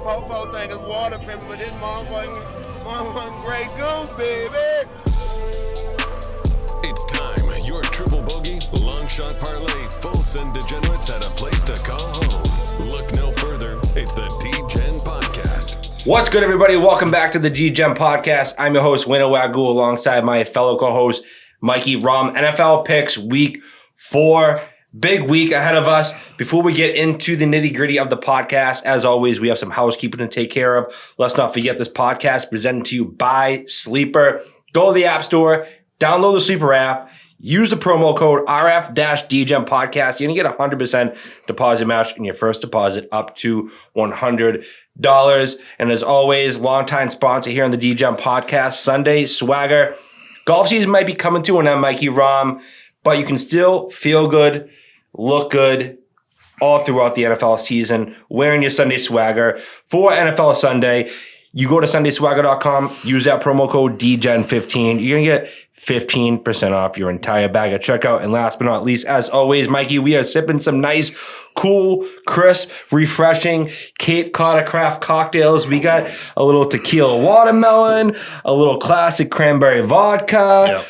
popo thing is water paper, but this motherfucking Grey Goose, baby. It's time. Your triple bogey, long shot parlay, full send degenerates had a place to call home. Look no further. It's the DGEN podcast. What's good, everybody? Welcome back to the DGEN podcast. I'm your host, Wayno Wagyu, alongside my fellow co-host, Mikey. NFL picks week 4. Big week ahead of us. Before we get into the nitty-gritty of the podcast, as always, we have some housekeeping to take care of. Let's not forget this podcast presented to you by Sleeper. Go to the App Store, download the Sleeper app, use the promo code RF-DGEN podcast. You're going to get a 100% deposit match in your first deposit up to $100. And as always, longtime sponsor here on the DGEN podcast, Sunday Swagger. Golf season might be coming to an end, Mikey Rom, but you can still feel good, look good all throughout the NFL season wearing your Sunday Swagger. For NFL Sunday, you go to sundayswagger.com, use that promo code DGEN15. You're going to get 15% off your entire bag at checkout. And last but not least, as always, Mikey, we are sipping some nice, cool, crisp, refreshing Cape Cod craft cocktails. We got a little tequila watermelon, a little classic cranberry vodka. Yep.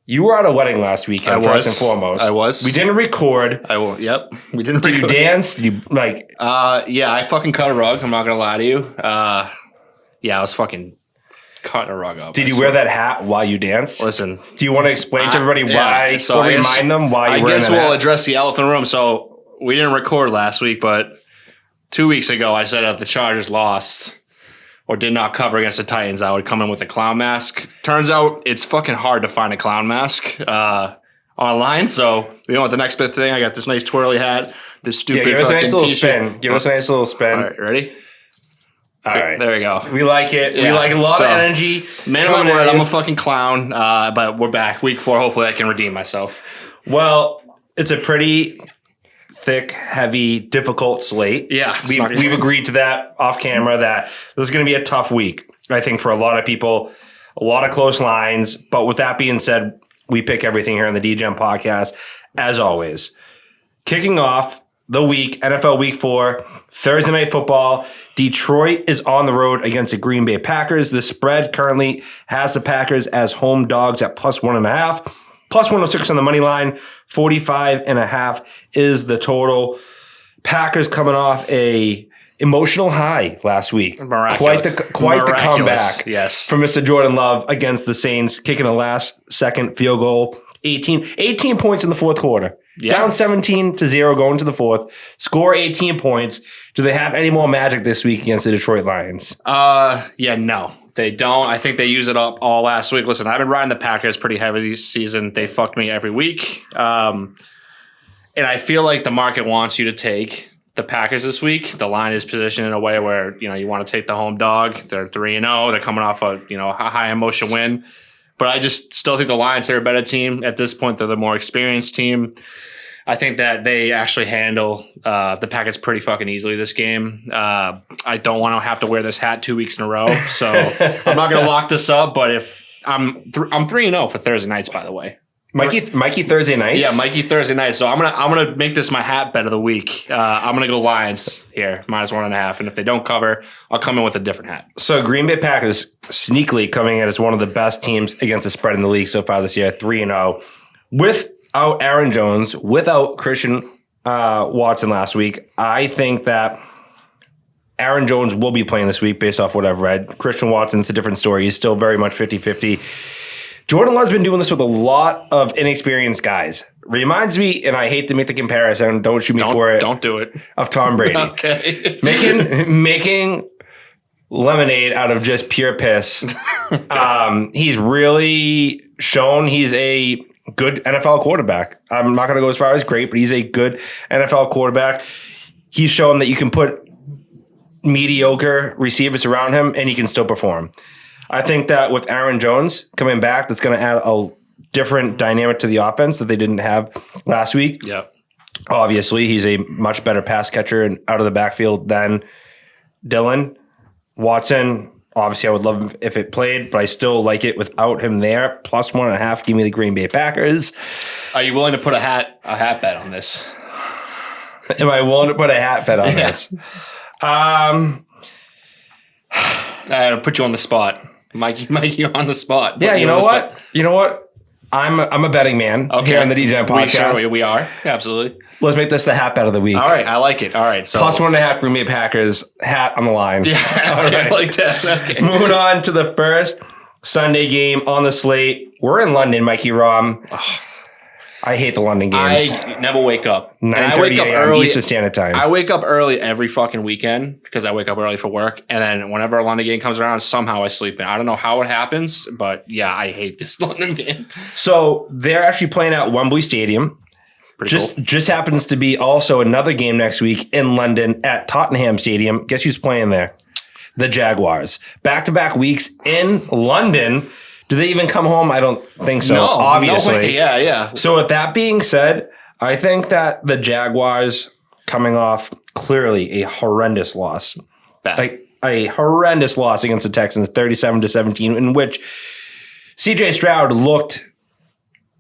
You were at a wedding last weekend, first and foremost. I was. We didn't record. Yep. We didn't Did record. you dance? Did you, like... Yeah, I fucking cut a rug. I'm not going to lie to you. Yeah, I was fucking cutting a rug up. Did you wear that hat while you danced? Listen. Do you want to explain to everybody why, Yeah, so or remind them why you were I guess in that we'll hat? address the elephant room. So we didn't record last week, but 2 weeks ago I said if the Chargers lost or did not cover against the Titans, I would come in with a clown mask. Turns out it's fucking hard to find a clown mask online. So you know what the next big thing? I got this nice twirly hat, this stupid give us a fucking nice little t-shirt. spin. Give us a nice little spin. All right, ready? All right. There we go. We like it. We Yeah. like a lot So, of energy. Man of my word, I'm a fucking clown. But we're back. Week 4. Hopefully I can redeem myself. Well, it's a pretty thick, heavy, difficult slate. Yeah. We've agreed to that off camera that this is going to be a tough week, I think, for a lot of people. A lot of close lines. But with that being said, we pick everything here on the DGEN podcast, as always. Kicking off the week, NFL Week 4, Thursday Night Football. Detroit is on the road against the Green Bay Packers. The spread currently has the Packers as home dogs at plus 1.5. Plus 106 on the money line. 45.5 is the total. Packers coming off a emotional high last week. Miraculous. Quite the comeback. Yes. For Mr. Jordan Love against the Saints, kicking a last-second field goal. 18 points in the fourth quarter. Yeah. Down 17-0 going to the fourth. Score 18 points. Do they have any more magic this week against the Detroit Lions? Yeah, no. They don't. I think they used it up all last week. Listen, I've been riding the Packers pretty heavy this season. They fucked me every week. And I feel like the market wants you to take the Packers this week. The line is positioned in a way where, you want to take the home dog. They're 3-0. They're coming off a high emotion win. But I just still think the Lions are a better team. At this point, they're the more experienced team. I think that they actually handle the Packers pretty fucking easily this game. I don't want to have to wear this hat 2 weeks in a row, so I'm not going to lock this up. But if I'm 3-0 for Thursday nights, by the way. Mikey Thursday nights? Yeah, Mikey Thursday nights. So I'm gonna make this my hat bet of the week. I'm gonna go Lions here, minus 1.5, and if they don't cover, I'll come in with a different hat. So Green Bay Packers sneakily coming in as one of the best teams against the spread in the league so far this year, 3-0. Without Aaron Jones, without Christian Watson last week, I think that Aaron Jones will be playing this week based off what I've read. Christian Watson's a different story. He's still very much 50-50. Jordan Love's been doing this with a lot of inexperienced guys. Reminds me, and I hate to make the comparison, don't shoot me for it. Don't do it. Of Tom Brady. Okay. Making lemonade out of just pure piss. He's really shown he's a good NFL quarterback. I'm not going to go as far as great, but he's a good NFL quarterback. He's shown that you can put mediocre receivers around him and he can still perform. I think that with Aaron Jones coming back, that's going to add a different dynamic to the offense that they didn't have last week. Yep. Obviously, he's a much better pass catcher and out of the backfield than Dylan. Watson, obviously, I would love him if it played, but I still like it without him there. Plus 1.5, give me the Green Bay Packers. Are you willing to put a hat bet on this? Am I willing to put a hat bet on this? I put you on the spot. Mikey, on the spot. Yeah, you know what? You know what? I'm a betting man here on the DGEN podcast. We are. Absolutely. Let's make this the hat bet of the week. All right. I like it. All right. So plus 1.5 Green Bay Packers hat on the line. Yeah. Okay, right. I like that. Okay. Moving on to the first Sunday game on the slate. We're in London, Mikey Rom. I hate the London games. I never wake up. 9:30 a.m. Eastern Standard Time. I wake up early every fucking weekend because I wake up early for work. And then whenever a London game comes around, somehow I sleep in. I don't know how it happens, but yeah, I hate this London game. So they're actually playing at Wembley Stadium. Just happens to be also another game next week in London at Tottenham Stadium. Guess who's playing there? The Jaguars. Back-to-back weeks in London. Do they even come home? I don't think so. No, obviously. No way. Yeah. So with that being said, I think that the Jaguars coming off clearly a horrendous loss. Like a horrendous loss against the Texans, 37-17, in which CJ Stroud looked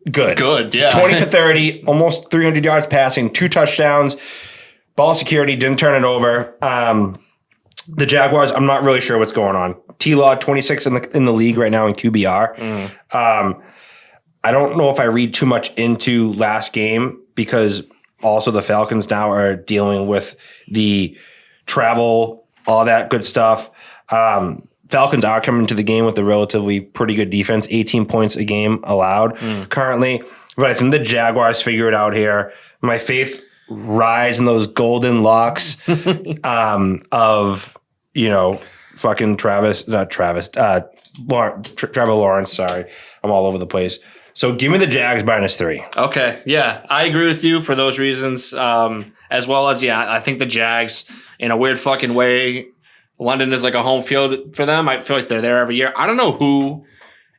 good. Good, yeah. 20 for 30, almost 300 yards passing, 2 touchdowns, ball security, didn't turn it over. The Jaguars, I'm not really sure what's going on. T-Law, 26 in the league right now in QBR. I don't know if I read too much into last game because also the Falcons now are dealing with the travel, all that good stuff. Falcons are coming to the game with a relatively pretty good defense, 18 points a game allowed currently. But I think the Jaguars figure it out here. My faith rise in those golden locks of, fucking Trevor Lawrence. Sorry. I'm all over the place. So give me the Jags -3. Okay. Yeah, I agree with you for those reasons. As well as, I think the Jags, in a weird fucking way, London is like a home field for them. I feel like they're there every year. I don't know who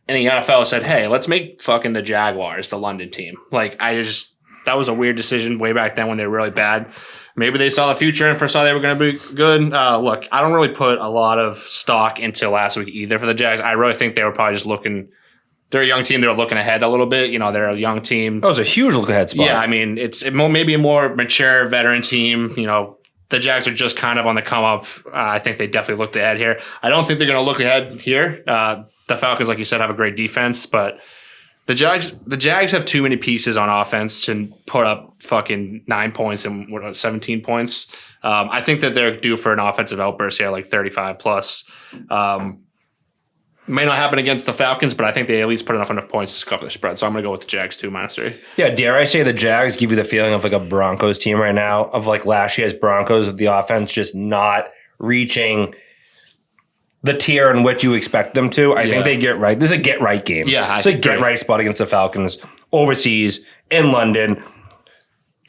in the NFL said, hey, let's make fucking the Jaguars the London team. That was a weird decision way back then when they were really bad. Maybe they saw the future and foresaw they were going to be good. Look, I don't really put a lot of stock into last week either for the Jags. I really think they were probably just looking – they're a young team. They were looking ahead a little bit. They're a young team. That was a huge look-ahead spot. Yeah, I mean, it's maybe a more mature veteran team. The Jags are just kind of on the come-up. I think they definitely looked ahead here. I don't think they're going to look ahead here. The Falcons, like you said, have a great defense, but – The Jags have too many pieces on offense to put up fucking 9 points and 17 points. I think that they're due for an offensive outburst here, like 35 plus. May not happen against the Falcons, but I think they at least put enough points to cover the spread. So I'm going to go with the Jags too, -3. Yeah, dare I say the Jags give you the feeling of like a Broncos team right now, of like last year's Broncos with the offense just not reaching the tier in which you expect them to. I think they get right. This is a get right game. Yeah, it's a get right spot against the Falcons overseas in London.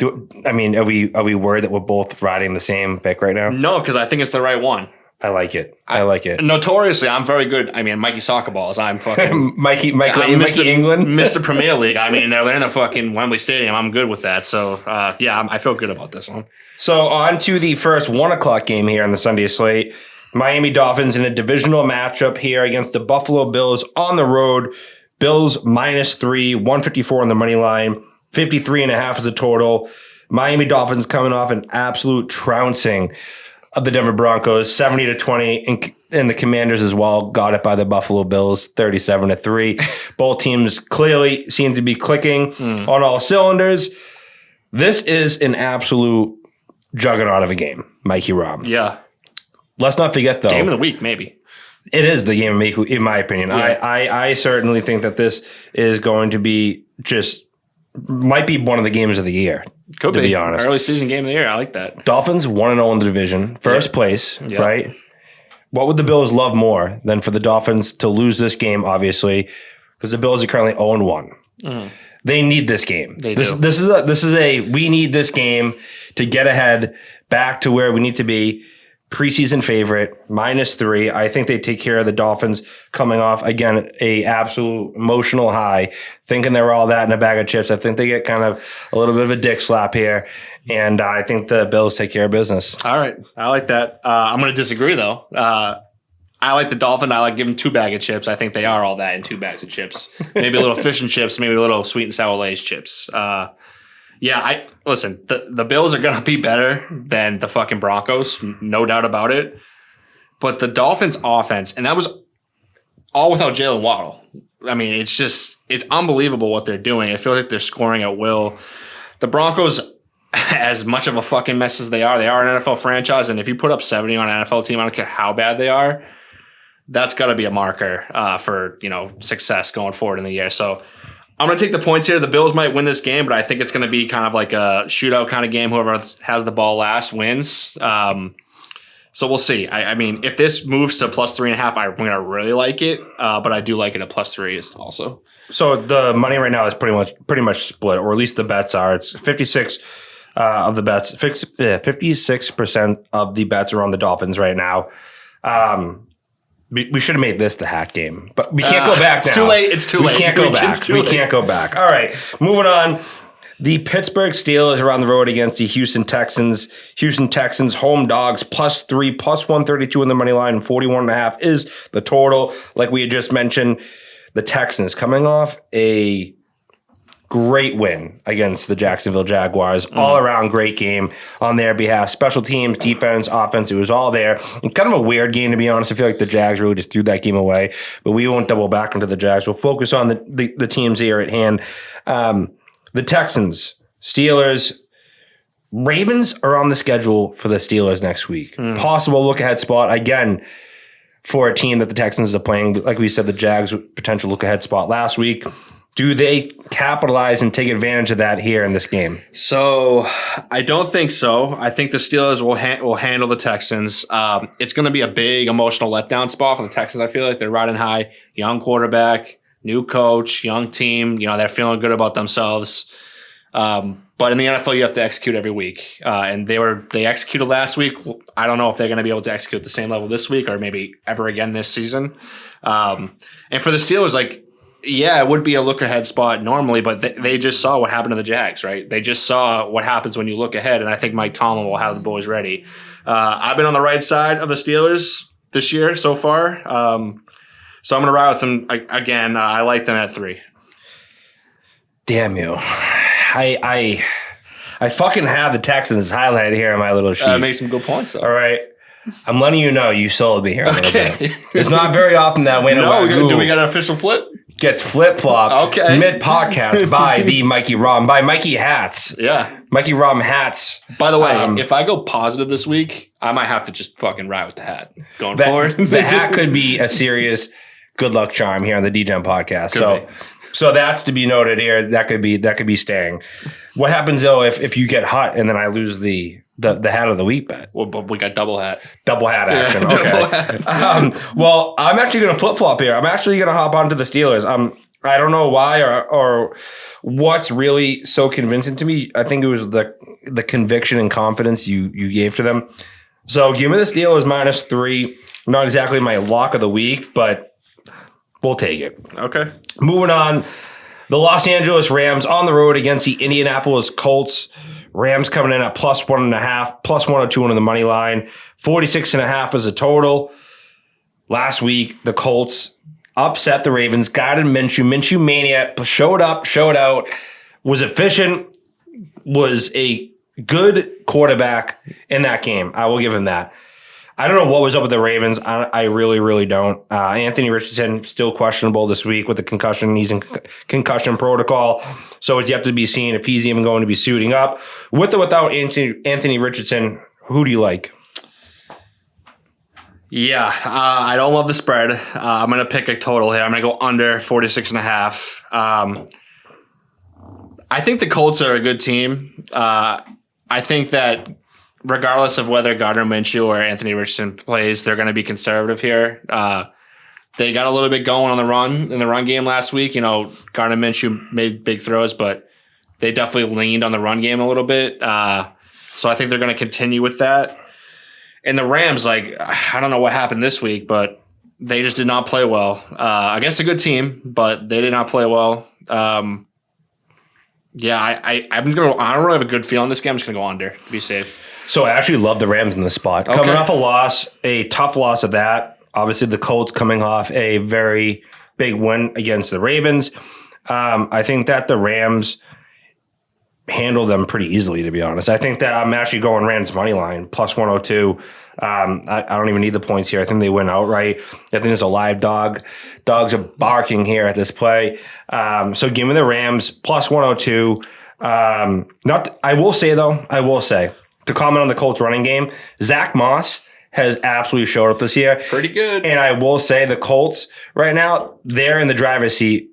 Are we worried that we're both riding the same pick right now? No, because I think it's the right one. I like it. I like it. Notoriously, I'm very good. Mikey soccer balls. I'm fucking Mikey England, Mr. Premier League. They're in the fucking Wembley Stadium. I'm good with that. So I feel good about this one. So on to the first 1:00 game here on the Sunday slate. Miami Dolphins in a divisional matchup here against the Buffalo Bills on the road. Bills -3, 154 on the money line, 53.5 as a total. Miami Dolphins coming off an absolute trouncing of the Denver Broncos, 70-20, and the Commanders as well got it by the Buffalo Bills, 37-3. Both teams clearly seem to be clicking on all cylinders. This is an absolute juggernaut of a game, Mikey Rom. Yeah. Let's not forget, though. Game of the week, maybe. It is the game of the week, in my opinion. Yeah. I certainly think that this is going to be might be one of the games of the year. Could be honest. Early season game of the year. I like that. Dolphins 1-0 in the division. First place, right? What would the Bills love more than for the Dolphins to lose this game, obviously, because the Bills are currently 0-1. They need this game. They do. This is a we need this game to get ahead back to where we need to be. Preseason favorite, -3. I think they take care of the Dolphins coming off, again, a absolute emotional high, thinking they were all that in a bag of chips. I think they get kind of a little bit of a dick slap here, and I think the Bills take care of business. All right. I like that. I'm going to disagree, though. I like the Dolphins. I like giving 2 bags of chips. I think they are all that in 2 bags of chips. Maybe a little fish and chips, maybe a little sweet and sour Lay's chips. Listen, the Bills are going to be better than the fucking Broncos, no doubt about it. But the Dolphins offense, and that was all without Jalen Waddle. I mean, it's unbelievable what they're doing. I feel like they're scoring at will. The Broncos, as much of a fucking mess as they are an NFL franchise. And if you put up 70 on an NFL team, I don't care how bad they are, that's got to be a marker for, success going forward in the year. So I'm going to take the points here. The Bills might win this game, but I think it's going to be kind of like a shootout kind of game. Whoever has the ball last wins. So we'll see. I mean, if this moves to plus 3.5, I'm going to really like it. But I do like it at plus 3 also. So the money right now is pretty much split, or at least the bets are. It's 56 of the bets. 56% of the bets are on the Dolphins right now. We should have made this the hat game, but we can't go back now. It's too late. It's too late. We can't go back. We can't go back. All right, moving on. The Pittsburgh Steelers are on the road against the Houston Texans. Houston Texans home dogs plus 3, plus 132 in the money line, and 41.5 is the total. Like we had just mentioned, the Texans coming off a great win against the Jacksonville Jaguars. All around great game on their behalf. Special teams, defense, offense, it was all there. And kind of a weird game, to be honest. I feel like the Jags really just threw that game away. But we won't double back into the Jags. We'll focus on the teams here at hand. The Texans, Steelers, Ravens are on the schedule for the Steelers next week. Possible look-ahead spot, again, for a team that the Texans are playing. Like we said, the Jags, potential look-ahead spot last week. Do they capitalize and take advantage of that here in this game? So I don't think so. I think the Steelers will handle the Texans. It's going to be a big emotional letdown spot for the Texans. I feel like they're riding high. Young quarterback, new coach, young team. They're feeling good about themselves. But in the NFL, you have to execute every week. And they executed last week. I don't know if they're going to be able to execute at the same level this week or maybe ever again this season. And for the Steelers, yeah, it would be a look-ahead spot normally, but they just saw what happened to the Jags, right? They just saw what happens when you look ahead, and I think Mike Tomlin will have the boys ready. I've been on the right side of the Steelers this year so far, so I'm going to ride with them again. I like them at 3. Damn you. I fucking have the Texans highlighted here on my little sheet. Make some good points, though. All right. I'm letting you know you sold me here a little bit. It's not very often that Wayno do we got an official flip? Gets flip-flopped mid-podcast by the Mikey Rom, by Mikey Hats. Yeah. Mikey Rom Hats. By the way, if I go positive this week, I might have to just fucking ride with the hat going forward. The hat could be a serious good luck charm here on the DGEN podcast. So that's to be noted here. That could be staying. What happens though if you get hot and then I lose the hat of the week bet? Well, but we got double hat action. Yeah, okay. double hat. Well, I'm actually going to flip flop here. I'm actually going to hop onto the Steelers. I don't know why or what's really so convincing to me. I think it was the conviction and confidence you gave to them. So give me the Steelers minus 3. Not exactly my lock of the week, but we'll take it. Okay. Moving on, the Los Angeles Rams on the road against the Indianapolis Colts. Rams coming in at plus 1.5, plus 102 on the money line. 46.5 is the total. Last week, the Colts upset the Ravens, guided Minshew. Minshew mania showed up, showed out, was efficient, was a good quarterback in that game. I will give him that. I don't know what was up with the Ravens. I really, really don't. Anthony Richardson still questionable this week with the concussion. He's in concussion protocol. So it's yet to be seen if he's even going to be suiting up. With or without Anthony Richardson, who do you like? Yeah, I don't love the spread. I'm going to pick a total here. I'm going to go under 46.5. I think the Colts are a good team. I think that regardless of whether Gardner Minshew or Anthony Richardson plays, they're going to be conservative here. They got a little bit going in the run game last week. Gardner Minshew made big throws, but they definitely leaned on the run game a little bit. So I think they're going to continue with that. And the Rams, I don't know what happened this week, but they just did not play well against a good team, but they did not play well. Yeah, I don't really have a good feel on this game. I'm just going to go under to be safe. So I actually love the Rams in this spot. Okay. Coming off a loss, a tough loss of that. Obviously, the Colts coming off a very big win against the Ravens. I think that the Rams handle them pretty easily, to be honest. I think that I'm actually going Rams money line, plus 102. I don't even need the points here. I think they win outright. I think there's a live dog. Dogs are barking here at this play. So give me the Rams plus 102. I will say, to comment on the Colts running game, Zach Moss has absolutely showed up this year. Pretty good. And I will say the Colts right now, they're in the driver's seat.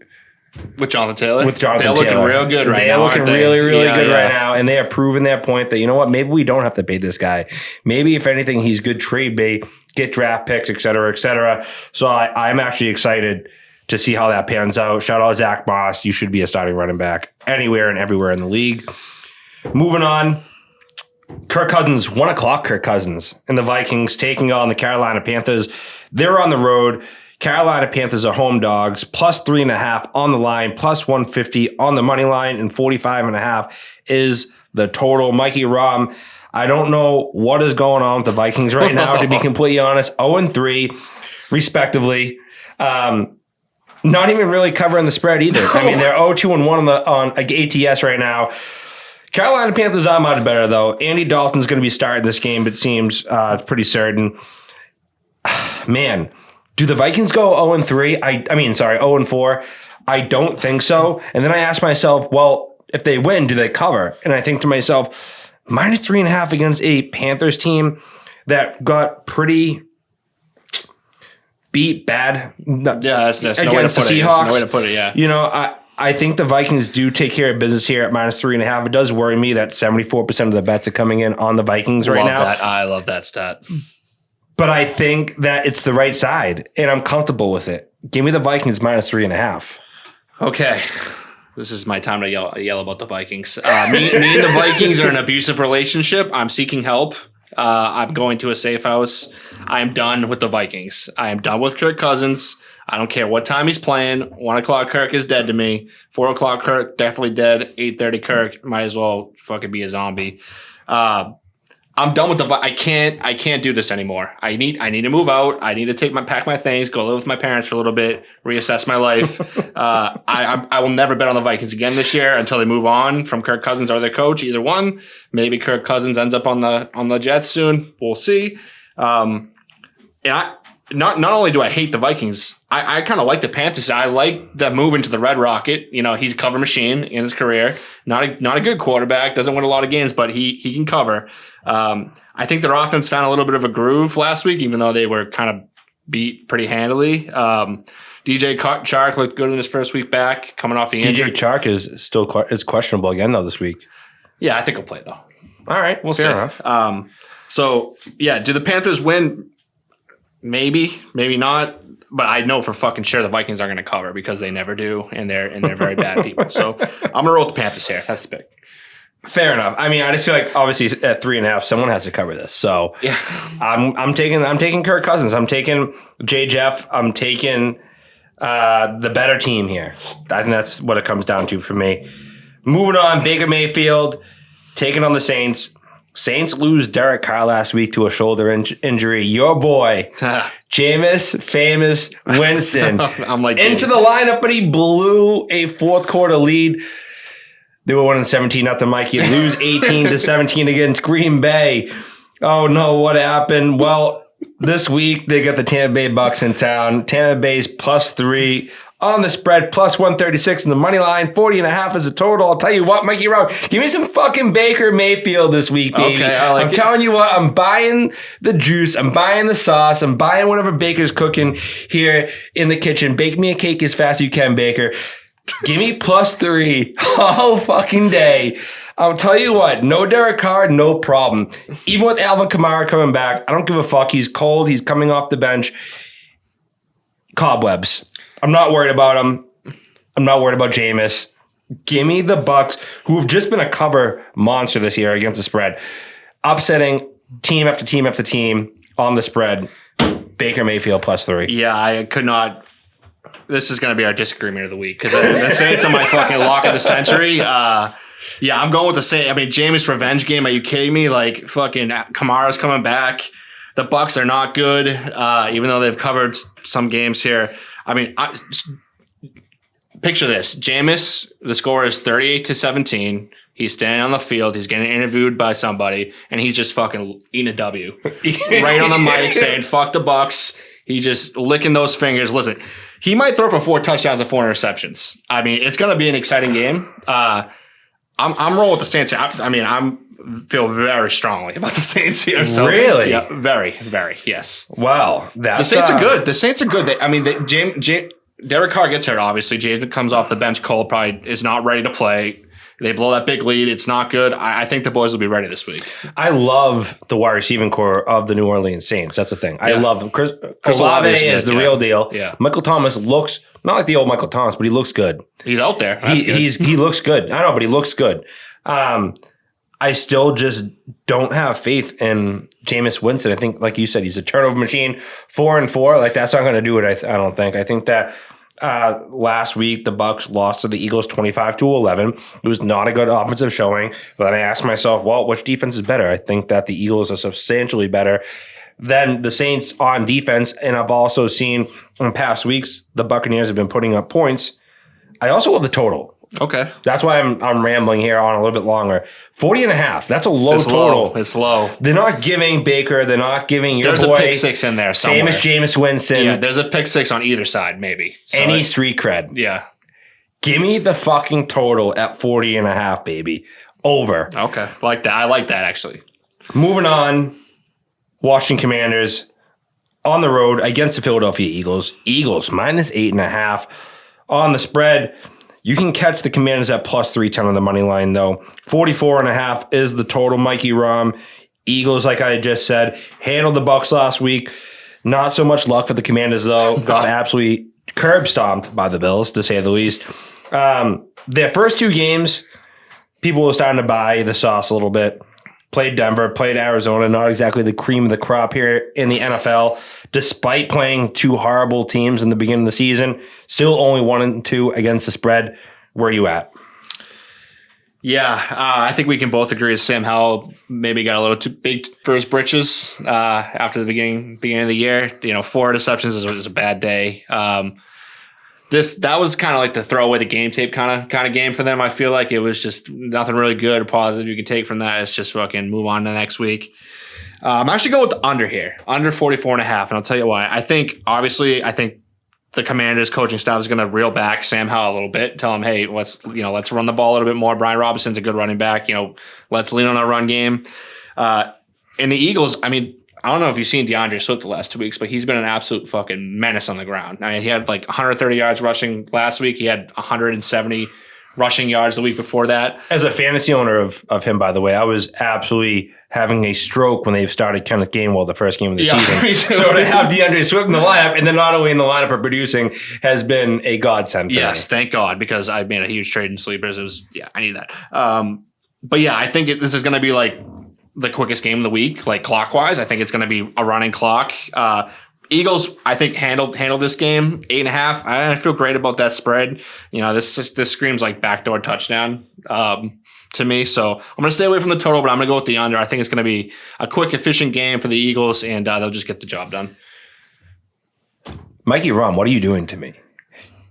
With Jonathan Taylor? They're looking real good right now. They're looking really, really good right now. And they are proving their point that, you know what, maybe we don't have to pay this guy. Maybe, if anything, he's good trade bait, get draft picks, et cetera, et cetera. So I'm actually excited to see how that pans out. Shout out Zach Moss. You should be a starting running back anywhere and everywhere in the league. Moving on. Kirk Cousins, 1 o'clock Kirk Cousins and the Vikings taking on the Carolina Panthers. They're on the road. Carolina Panthers are home dogs, plus 3.5 on the line, plus 150 on the money line, and 45.5 is the total. Mikey, Rom, I don't know what is going on with the Vikings right now, to be completely honest. 0-3, respectively. Not even really covering the spread either. I mean, they're 0-2-1 on ATS right now. Carolina Panthers are much better, though. Andy Dalton's going to be starting this game, it seems. It's pretty certain. Man. Do the Vikings go 0-3? 0-4? I don't think so. And then I ask myself, well, if they win, do they cover? And I think to myself, minus 3.5 against a Panthers team that got pretty beat bad. That's against no way to the put it. Seahawks. There's no way to put it, yeah. You know, I think the Vikings do take care of business here at minus 3.5. It does worry me that 74% of the bets are coming in on the Vikings right now. I love that stat. But I think that it's the right side, and I'm comfortable with it. Give me the Vikings minus 3.5. Okay. This is my time to yell about the Vikings. Me and the Vikings are in an abusive relationship. I'm seeking help. I'm going to a safe house. I am done with the Vikings. I am done with Kirk Cousins. I don't care what time he's playing. 1 o'clock Kirk is dead to me. 4 o'clock Kirk, definitely dead. 8:30 Kirk, might as well fucking be a zombie. I'm done with I can't do this anymore. I need to move out. I need to pack my things, go live with my parents for a little bit, reassess my life. I will never bet on the Vikings again this year until they move on from Kirk Cousins or their coach, either one. Maybe Kirk Cousins ends up on the Jets soon. We'll see. And not only do I hate the Vikings, I kind of like the Panthers. I like the move into the Red Rocket. You know, he's a cover machine in his career. Not a good quarterback. Doesn't win a lot of games, but he can cover. I think their offense found a little bit of a groove last week, even though they were kind of beat pretty handily. DJ Chark looked good in his first week back, coming off the injury. DJ Chark is still questionable again, though, this week. Yeah, I think he'll play, though. All right, we'll see. Enough. So, yeah, do the Panthers win? Maybe, maybe not. But I know for fucking sure the Vikings are going to cover because they never do, and they're very bad people. So I'm going to roll with the Panthers here. That's the pick. Fair enough. I mean, I just feel like obviously at 3.5, someone has to cover this. So yeah, I'm taking Kirk Cousins. I'm taking J. Jeff. I'm taking the better team here. I think that's what it comes down to for me. Moving on, Baker Mayfield taking on the Saints. Saints lose Derek Carr last week to a shoulder injury. Your boy, Jameis Famous Winston, I'm like into the lineup, but he blew a fourth quarter lead. They were winning 17-0, Mikey. Lose 18-17 against Green Bay. Oh no, what happened? Well, this week they got the Tampa Bay Bucks in town. Tampa Bay's +3 on the spread, +136 in the money line. 40.5 is the total. I'll tell you what, Mikey Rowe, give me some fucking Baker Mayfield this week, baby. Okay, I'm telling you what, I'm buying the juice. I'm buying the sauce. I'm buying whatever Baker's cooking here in the kitchen. Bake me a cake as fast as you can, Baker. Give me +3 all fucking day. I'll tell you what, no Derek Carr, no problem. Even with Alvin Kamara coming back, I don't give a fuck. He's cold. He's coming off the bench. Cobwebs. I'm not worried about him. I'm not worried about Jameis. Give me the Bucks, who have just been a cover monster this year against the spread. Upsetting team after team after team on the spread. Baker Mayfield +3. Yeah, I could not. This is going to be our disagreement of the week because the Saints are my fucking lock of the century. Yeah, I'm going with the Saints. I mean, Jameis revenge game. Are you kidding me? Like, fucking Kamara's coming back. The Bucks are not good, even though they've covered some games here. I mean, picture this. Jameis, the score is 38-17. He's standing on the field. He's getting interviewed by somebody, and he's just fucking eating a W. Right on the mic saying, fuck the Bucks. He's just licking those fingers. Listen, he might throw for 4 touchdowns and 4 interceptions. I mean, it's going to be an exciting game. I'm rolling with the Saints here. I feel very strongly about the Saints here. So, really? Yeah, very, very, yes. Wow. The Saints are good. The Saints are good. Derek Carr gets hurt, obviously. Jason comes off the bench cold, probably is not ready to play. They blow that big lead. It's not good. I think the boys will be ready this week. I love the wide receiving core of the New Orleans Saints. That's the thing. I love them. Chris Olave is the real deal. Yeah. Michael Thomas looks, not like the old Michael Thomas, but he looks good. He's out there. He looks good. I know, but he looks good. I still just don't have faith in Jameis Winston. I think, like you said, he's a turnover machine. 4-4. Like, that's not going to do it, I don't think. I think that last week the Bucs lost to the Eagles 25-11. It was not a good offensive showing. But then I asked myself, well, which defense is better? I think that the Eagles are substantially better than the Saints on defense. And I've also seen in past weeks the Buccaneers have been putting up points. I also love the total. Okay. That's why I'm rambling here on a little bit longer. 40.5. That's a low total. It's low. They're not giving Baker. They're not giving your there's boy. There's a pick 6 in there somewhere. Famous Jameis Winston. Yeah, there's a pick 6 on either side, maybe. So any street cred. Yeah. Give me the fucking total at 40.5, baby. Over. Okay. Like that. I like that, actually. Moving on. Washington Commanders on the road against the Philadelphia Eagles. Eagles minus 8.5 on the spread. You can catch the Commanders at plus 310 on the money line, though. 44.5 is the total. Mikey Rom. Eagles, like I just said, handled the Bucs last week. Not so much luck for the Commanders, though. Got absolutely curb stomped by the Bills, to say the least. Their first 2 games, people were starting to buy the sauce a little bit. Played Denver, played Arizona, not exactly the cream of the crop here in the NFL. Despite playing 2 horrible teams in the beginning of the season, still only 1-2 against the spread. Where are you at? Yeah, I think we can both agree that Sam Howell maybe got a little too big for his britches after the beginning of the year. 4 interceptions is a bad day. That was kind of like the throw away the game tape kind of game for them. I feel like it was just nothing really good or positive you can take from that. It's just fucking move on to next week. I'm actually going with the under here, under 44.5, and I'll tell you why. I think the Commanders coaching staff is going to reel back Sam Howell a little bit, tell him, hey, let's run the ball a little bit more. Brian Robinson's a good running back. Let's lean on our run game. And the Eagles, I mean, I don't know if you've seen DeAndre Swift the last 2 weeks, but he's been an absolute fucking menace on the ground. I mean, he had like 130 yards rushing last week. He had 170 rushing yards the week before that. As a fantasy owner of him, by the way, I was absolutely having a stroke when they started Kenneth Gainwell the first game of the season. So to have DeAndre Swift in the lineup, and then not only in the lineup but producing, has been a godsend for me. Thank God, because I made a huge trade in sleepers. I need that. But yeah, I think this is going to be like the quickest game of the week, like clockwise. I think it's going to be a running clock. Eagles, I think, handled this game 8.5. I feel great about that spread. This screams like backdoor touchdown to me. So I'm going to stay away from the total, but I'm going to go with the under. I think it's going to be a quick, efficient game for the Eagles, and they'll just get the job done. Mikey Rom, what are you doing to me?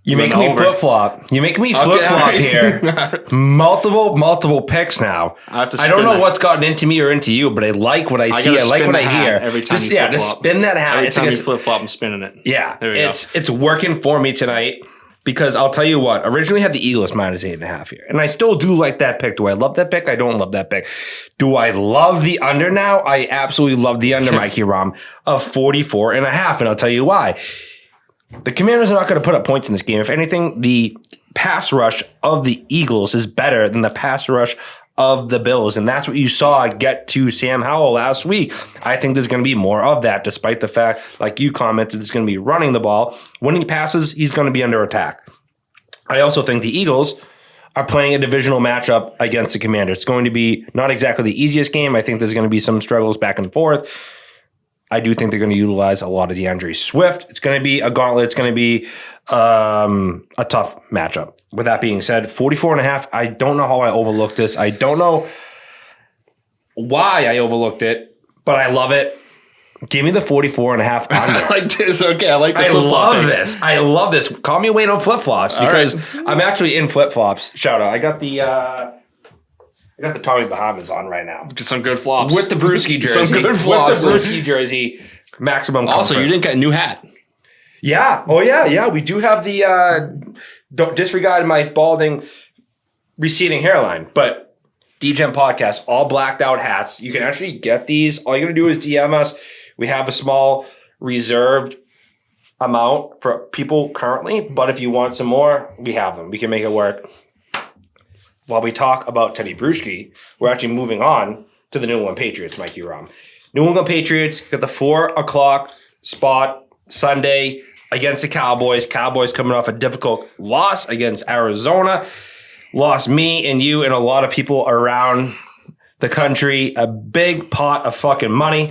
You're making me flip-flop. You're making me flip-flop here. Multiple picks now. I don't know what's gotten into me or into you, but I like what I see. I like what I hear. Every time just spin that hat. Every time you flip-flop, I'm spinning it. Yeah. There we go. It's working for me tonight because I'll tell you what. Originally had the Eagles minus 8.5 here, and I still do like that pick. Do I love that pick? I don't love that pick. Do I love the under now? I absolutely love the under, Mikey Rom, of 44.5, and I'll tell you why. The Commanders are not going to put up points in this game. If anything, the pass rush of the Eagles is better than the pass rush of the Bills, and that's what you saw get to Sam Howell last week. I think there's going to be more of that, despite the fact, like you commented, it's going to be running the ball. When he passes, he's going to be under attack. I also think the Eagles are playing a divisional matchup against the Commanders. It's going to be not exactly the easiest game. I think there's going to be some struggles back and forth. I do think they're going to utilize a lot of DeAndre Swift. It's going to be a gauntlet. It's going to be a tough matchup. With that being said, 44.5, I don't know how I overlooked this. I don't know why I overlooked it, but I love it. Give me the 44.5 under. I like this. Okay, I like the flip-flop picks. I love this. Call me Wayno flip-flops because I'm actually in flip-flops. Shout out. I got the I got the Tommy Bahamas on right now. Get some good flops. With the Brewski jersey. Some good flops. With the Brewski jersey. Maximum comfort. Also, you didn't get a new hat. Yeah. Oh, yeah. Yeah. We do have the don't disregard my balding, receding hairline. But DGEN Podcast, all blacked out hats. You can actually get these. All you got to do is DM us. We have a small reserved amount for people currently. But if you want some more, we have them. We can make it work. While we talk about Teddy Bruschi, we're actually moving on to the New England Patriots, Mikey Rom. New England Patriots got the 4 o'clock spot Sunday against the Cowboys. Cowboys coming off a difficult loss against Arizona. Lost me and you and a lot of people around the country a big pot of fucking money.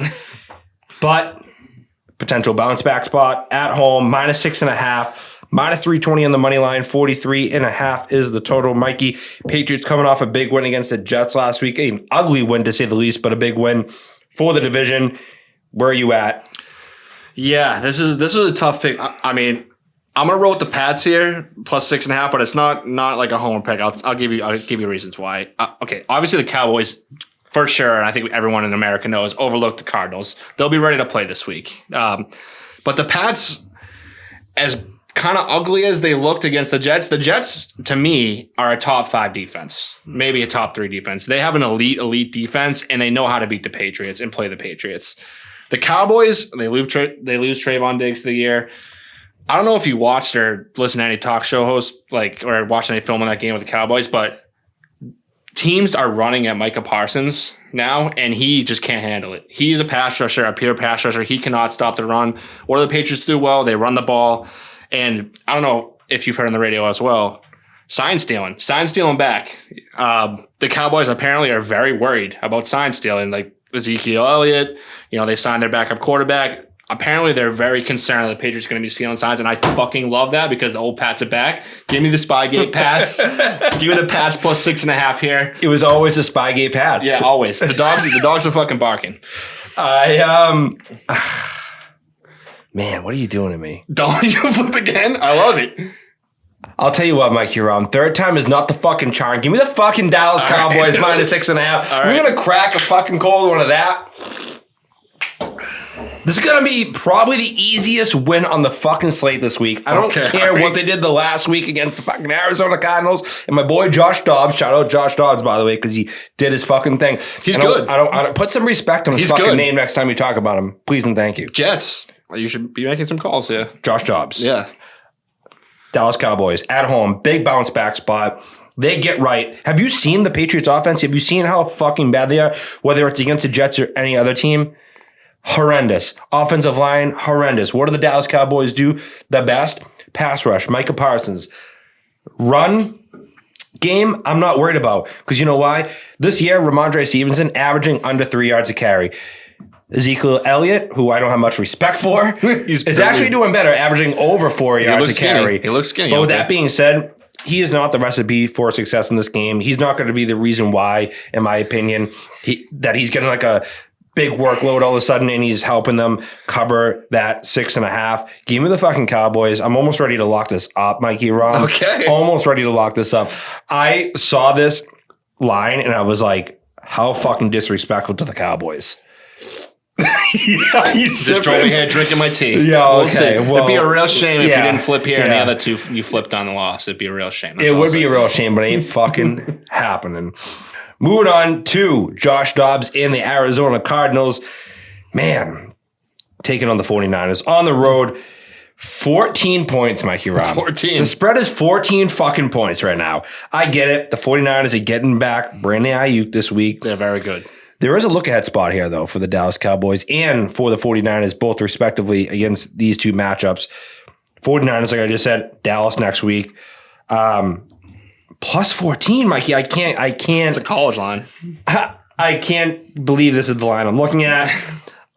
But potential bounce back spot at home, -6.5. -320 on the money line, 43.5 is the total. Mikey, Patriots coming off a big win against the Jets last week. An ugly win to say the least, but a big win for the division. Where are you at? Yeah, this is a tough pick. I mean, I'm gonna roll with the Pats here, +6.5, but it's not like a homer pick. I'll give you reasons why. Okay, obviously the Cowboys, for sure, and I think everyone in America knows, overlooked the Cardinals. They'll be ready to play this week. But the Pats, as kind of ugly as they looked against the Jets, to me, are a top 5 defense, maybe a top 3 defense. They have an elite defense, and they know how to beat the Patriots and play the Patriots. The Cowboys, they lose Trayvon Diggs for the year. I don't know if you watched or listened to any talk show hosts or watched any film on that game with the Cowboys, but teams are running at Micah Parsons now, and he just can't handle it. He's a pass rusher, a pure pass rusher. He cannot stop the run. What do the Patriots do well? They run the ball. And I don't know if you've heard on the radio as well, sign stealing back. The Cowboys apparently are very worried about sign stealing. Like Ezekiel Elliott, they signed their backup quarterback. Apparently they're very concerned that the Patriots are going to be stealing signs, and I fucking love that because the old Pats are back. Give me the Spygate Pats. Give me the Pats +6.5 here. It was always the Spygate Pats. Yeah, always. The dogs are fucking barking. Man, what are you doing to me? Don't you flip again? I love it. I'll tell you what, Mike, you're wrong. Third time is not the fucking charm. Give me the fucking Dallas Cowboys -6.5. We're going to crack a fucking cold one of that. This is going to be probably the easiest win on the fucking slate this week. I don't care what they did the last week against the fucking Arizona Cardinals. And my boy Josh Dobbs, shout out Josh Dobbs, by the way, because he did his fucking thing. He's good. I don't put some respect on his fucking name next time you talk about him. Please and thank you. Jets. You should be making some calls here. Josh Dobbs. Yeah. Dallas Cowboys at home. Big bounce back spot. They get right. Have you seen the Patriots offense? Have you seen how fucking bad they are? Whether it's against the Jets or any other team? Horrendous. Offensive line, horrendous. What do the Dallas Cowboys do the best? Pass rush. Micah Parsons. Run game, I'm not worried about. Because you know why? This year, Ramondre Stevenson averaging under 3 yards a carry. Ezekiel Elliott, who I don't have much respect for, is actually doing better, averaging over 4 yards a carry. He looks skinny. But with that being said, he is not the recipe for success in this game. He's not going to be the reason why, in my opinion, that he's getting like a big workload all of a sudden and he's helping them cover that 6.5. Give me the fucking Cowboys. I'm almost ready to lock this up, Mikey Ron. Okay. Almost ready to lock this up. I saw this line and I was like, how fucking disrespectful to the Cowboys. Just drove here drinking my tea. Yeah, okay. Well, it'd be a real shame if you didn't flip here and the other two you flipped on the loss. It'd be a real shame. It would be a real shame, but it ain't fucking happening. Moving on to Josh Dobbs and the Arizona Cardinals. Man, taking on the 49ers on the road. 14 points, Mikey Rob. 14. The spread is 14 fucking points right now. I get it. The 49ers are getting back Brandon Ayuk this week. They're very good. There is a look-ahead spot here, though, for the Dallas Cowboys and for the 49ers, both respectively, against these two matchups. 49ers, like I just said, Dallas next week. Plus 14, Mikey. I can't. It's a college line. I can't believe this is the line I'm looking at.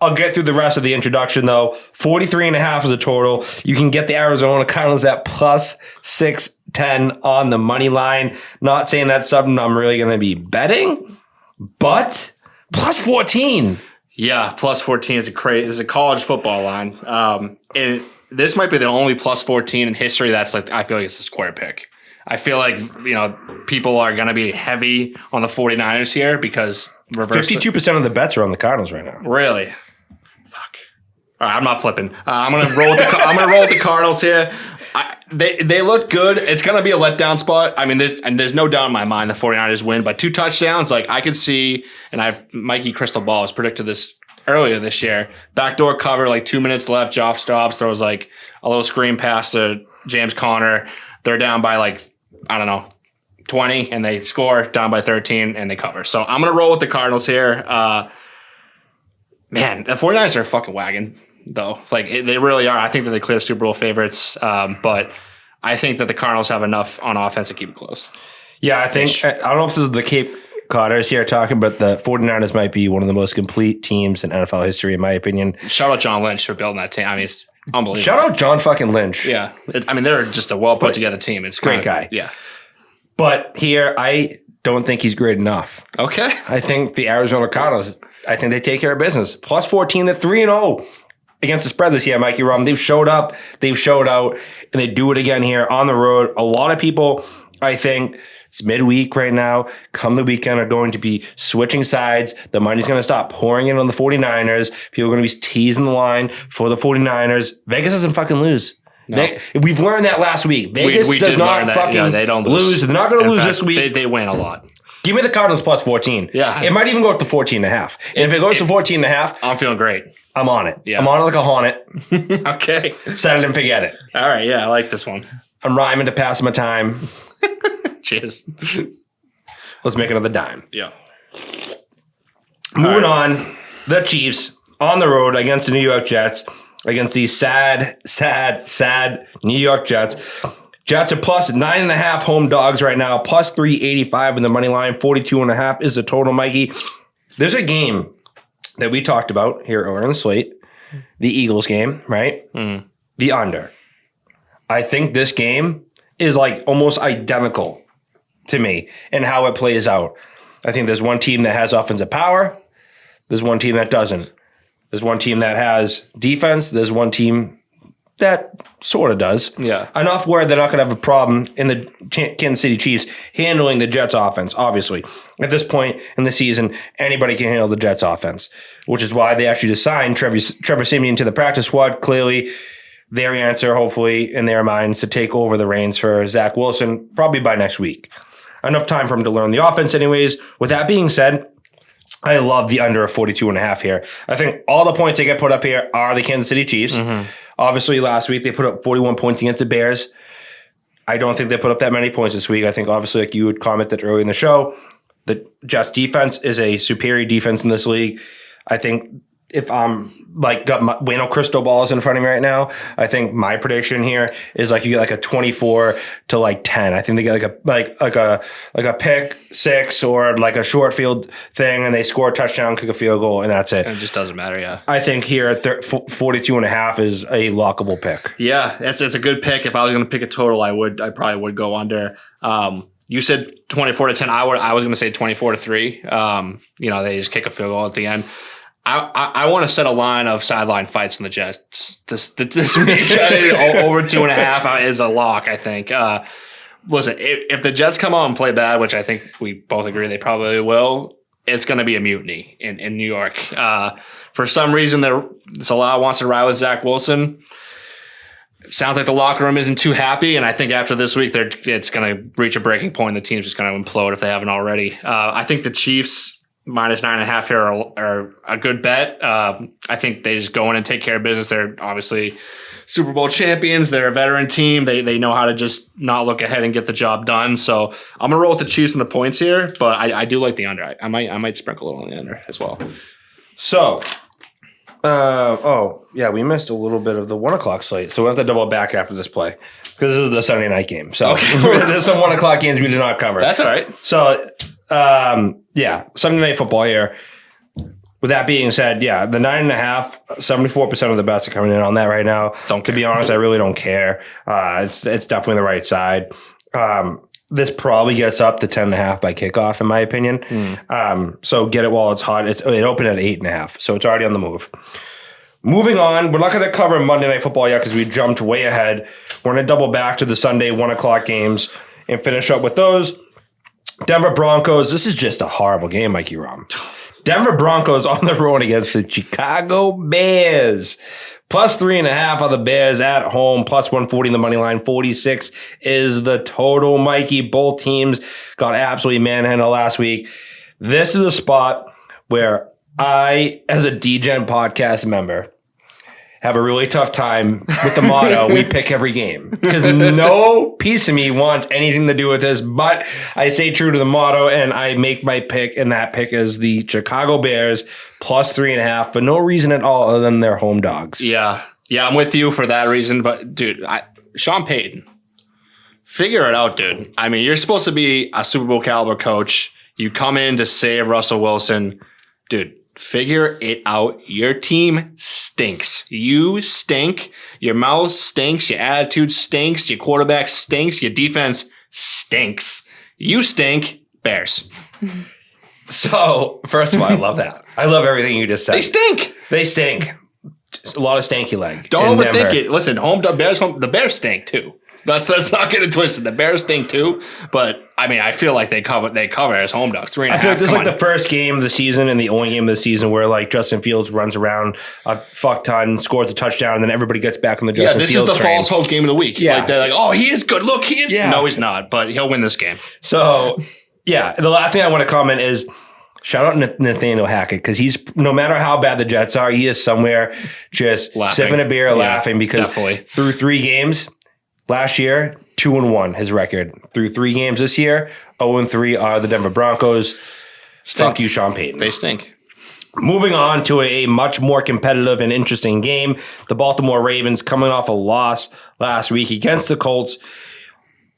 I'll get through the rest of the introduction, though. 43.5 is a total. You can get the Arizona Cardinals at plus 610 on the money line. Not saying that's something I'm really going to be betting, but plus 14. Yeah, plus 14 is a college football line. And this might be the only plus 14 in history that's like, I feel like it's a square pick. I feel like, people are going to be heavy on the 49ers here because 52% of the bets are on the Cardinals right now. Really? Fuck. All right, I'm not flipping. I'm going to roll with the Cardinals here. They look good. It's going to be a letdown spot. I mean, there's no doubt in my mind the 49ers win by 2 touchdowns. Like, I could see, and Mikey Crystal Ball has predicted this earlier this year. Backdoor cover, like 2 minutes left. Joff stops, throws like a little screen pass to James Conner. They're down by 20, and they score, down by 13, and they cover. So I'm going to roll with the Cardinals here. Man, the 49ers are a fucking wagon, though. Like, they really are. I think that they clear Super Bowl favorites, but I think that the Cardinals have enough on offense to keep it close. Yeah, I think, I don't know if this is the Cape Codders here talking, but the 49ers might be one of the most complete teams in NFL history, in my opinion. Shout out John Lynch for building that team. I mean, it's unbelievable. Shout out John fucking Lynch. Yeah. They're just a well put together team. It's great guy. Yeah. But here, I don't think he's great enough. Okay. I think the Arizona Cardinals, I think they take care of business. Plus 14, they're 3-0 against the spread this year, Mikey Rum. They've showed up, they've showed out, and they do it again here on the road. A lot of people, I think, it's midweek right now, come the weekend, are going to be switching sides. The money's going to stop pouring in on the 49ers. People are going to be teasing the line for the 49ers. Vegas doesn't fucking lose. No. We've learned that last week. Vegas does not fucking they don't lose. They're not going to lose this week. They win a lot. Give me the Cardinals plus 14. Yeah. It might even go up to 14.5. And if it goes to 14.5, I'm feeling great. I'm on it. Yeah. I'm on it like a hornet. Okay. Set it and forget it. All right. Yeah, I like this one. I'm rhyming to pass my time. Cheers. Let's make another dime. Yeah. Moving on, the Chiefs on the road against the New York Jets, against these sad New York Jets. Jets are plus 9.5 home dogs right now, plus 385 in the money line, 42.5 is the total, Mikey. There's a game that we talked about here earlier in the slate, the Eagles game, right? The under. I think this game is like almost identical to me and how it plays out. I think there's one team that has offensive power. There's one team that doesn't. There's one team that has defense. There's one team that sort of does. Yeah. Enough where they're not going to have a problem in the Kansas City Chiefs handling the Jets offense, obviously. At this point in the season, anybody can handle the Jets offense, which is why they actually just signed Trevor Siemian to the practice squad. Clearly, their answer, hopefully, in their minds, to take over the reins for Zach Wilson, probably by next week. Enough time for him to learn the offense anyways. With that being said, I love the under of 42.5 here. I think all the points they get put up here are the Kansas City Chiefs. Obviously, last week they put up 41 points against the Bears. I don't think they put up that many points this week. I think, obviously, like you had commented earlier in the show, the Jets defense is a superior defense in this league. I think if I'm got my Wayno crystal balls in front of me right now, I think my prediction here is you get a 24 to 10. I think they get a pick six or a short field thing, and they score a touchdown, kick a field goal, and that's it. It just doesn't matter. Yeah. I think here at 42.5 is a lockable pick. Yeah, it's a good pick. If I was going to pick a total, I probably would go under. You said 24 to 10. I was going to say 24 to 3. They just kick a field goal at the end. I want to set a line of sideline fights from the Jets this week. Over 2.5 is a lock, I think. Listen, if the Jets come out and play bad, which I think we both agree they probably will, it's going to be a mutiny in New York. For some reason, Salah wants to ride with Zach Wilson. It sounds like the locker room isn't too happy, and I think after this week, it's going to reach a breaking point. The team's just going to implode if they haven't already. I think the Chiefs minus 9.5 here are a good bet. I think they just go in and take care of business. They're obviously Super Bowl champions. They're a veteran team. They know how to just not look ahead and get the job done. So I'm gonna roll with the Chiefs and the points here, but I do like the under. I might sprinkle a little on the under as well. So, we missed a little bit of the 1 o'clock slate, so we'll have to double back after this play because this is the Sunday night game. So okay. There's some 1 o'clock games we did not cover. That's all right. So. Sunday night football here. With that being said, the 9.5, 74% of the bets are coming in on that right now. To be honest, I really don't care. It's definitely the right side. This probably gets up to 10.5 by kickoff, in my opinion. So get it while it's hot. It opened at 8.5, so it's already on the move. Moving on, we're not going to cover Monday Night Football yet because we jumped way ahead. We're going to double back to the Sunday 1 o'clock games. and finish up with those. Denver Broncos. This is just a horrible game, Mikey Rom. Denver Broncos on the road against the Chicago Bears. Plus 3.5 on the Bears at home. Plus 140 in the money line. 46 is the total, Mikey. Both teams got absolutely manhandled last week. This is a spot where I, as a DGEN podcast member, have a really tough time with the motto, we pick every game. Because no piece of me wants anything to do with this, but I stay true to the motto and I make my pick, and that pick is the Chicago Bears plus 3.5 for no reason at all other than they're home dogs. Yeah, I'm with you for that reason, but dude, Sean Payton, figure it out, dude. I mean, you're supposed to be a Super Bowl caliber coach. You come in to save Russell Wilson. Dude, figure it out. Your team stinks. You stink. Your mouth stinks. Your attitude stinks. Your quarterback stinks. Your defense stinks. You stink. Bears. So, first of all, I love that. I love everything you just said. They stink. They stink. Just a lot of stanky leg. Don't overthink it. Listen, the Bears stink too. Let's not get it twisted. The Bears stink too, but I mean, I feel like they cover as home dogs. 3.5. I feel like this is like the first game of the season and the only game of the season where like Justin Fields runs around a fuck ton, scores a touchdown, and then everybody gets back on the Justin Fields train. This is the false hope game of the week. Yeah. Like, they're like, oh, he is good. Look, he is. Yeah. No, he's not, but he'll win this game. So, yeah, the last thing I want to comment is shout out Nathaniel Hackett, because he's, no matter how bad the Jets are, he is somewhere just sipping a beer, laughing, because through 3 games last year, 2-1 his record. Through 3 games this year, 0-3 are the Denver Broncos. Fuck you, Sean Payton. They stink. Moving on to a much more competitive and interesting game. The Baltimore Ravens coming off a loss last week against the Colts.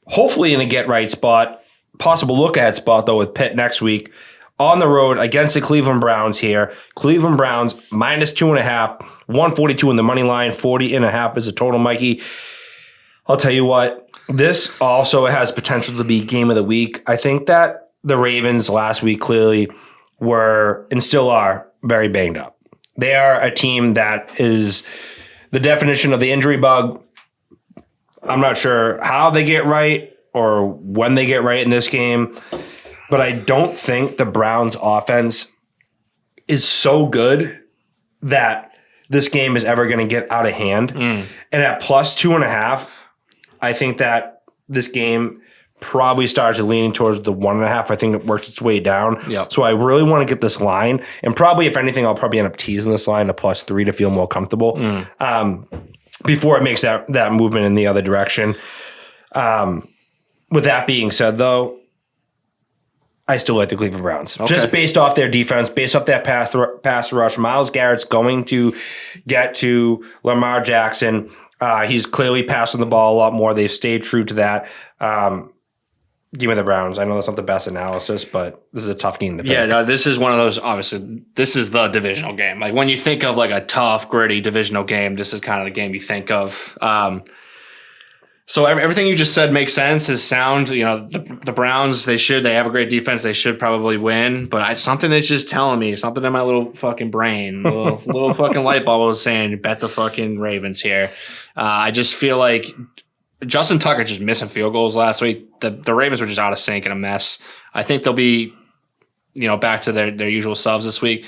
Hopefully in a get-right spot. Possible look-ahead spot, though, with Pitt next week. On the road against the Cleveland Browns here. Cleveland Browns minus 2.5. 142 in the money line. 40.5 is the total, Mikey. I'll tell you what. This also has potential to be game of the week. I think that the Ravens last week clearly were, and still are, very banged up. They are a team that is the definition of the injury bug. I'm not sure how they get right or when they get right in this game, but I don't think the Browns offense is so good that this game is ever going to get out of hand. And at plus 2.5, I think that this game probably starts leaning towards the 1.5. I think it works its way down. Yep. So I really want to get this line. And probably, if anything, I'll probably end up teasing this line to plus 3 to feel more comfortable before it makes that movement in the other direction. With that being said, though, I still like the Cleveland Browns. Okay. Just based off their defense, based off that pass rush. Myles Garrett's going to get to Lamar Jackson. He's clearly passing the ball a lot more. They've stayed true to that. Give me the Browns. I know that's not the best analysis, but this is a tough game to pick. Yeah, no, this is one of those, obviously, this is the divisional game. Like when you think of like a tough, gritty divisional game, this is kind of the game you think of. So everything you just said makes sense, is sound. You know, the Browns, they have a great defense. They should probably win. But something is just telling me, something in my little fucking brain, little fucking light bulb was saying, bet the fucking Ravens here. I just feel like Justin Tucker just missing field goals last week. The Ravens were just out of sync and a mess. I think they'll be, back to their usual selves this week.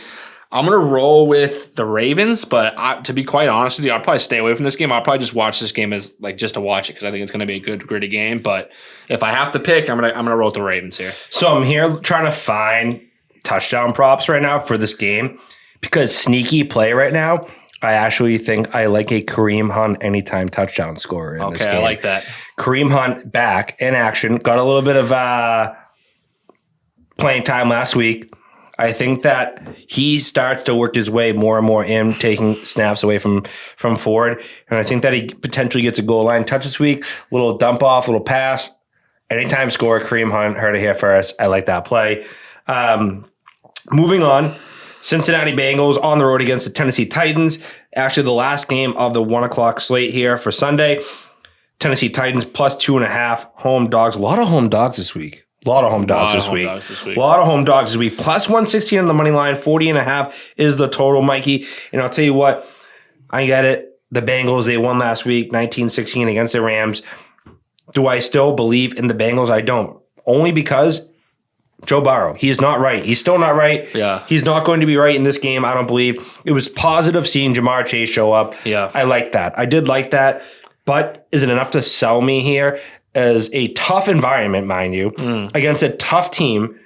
I'm going to roll with the Ravens, but to be quite honest with you, I'll probably stay away from this game. I'll probably just watch this game as like just to watch it because I think it's going to be a good, gritty game. But if I have to pick, I'm gonna roll with the Ravens here. So I'm here trying to find touchdown props right now for this game because sneaky play right now. I actually think I like a Kareem Hunt anytime touchdown scorer in this game. Okay, I like that. Kareem Hunt back in action. Got a little bit of playing time last week. I think that he starts to work his way more and more in, taking snaps away from Ford. And I think that he potentially gets a goal line touch this week. Little dump off, little pass. Anytime score, Kareem Hunt, heard it here first. I like that play. Moving on. Cincinnati Bengals on the road against the Tennessee Titans. Actually, the last game of the 1 o'clock slate here for Sunday. Tennessee Titans plus 2.5 home dogs. A lot of home dogs this week. A lot of home dogs this week. A lot of home dogs this week. Plus 116 on the money line. 40.5 is the total, Mikey. And I'll tell you what, I get it. The Bengals, they won last week, 19-16 against the Rams. Do I still believe in the Bengals? I don't. Only because Joe Burrow, he is not right. He's still not right. Yeah. He's not going to be right in this game, I don't believe. It was positive seeing Jamar Chase show up. Yeah. I like that. I did like that. But is it enough to sell me here as a tough environment, mind you, against a tough team,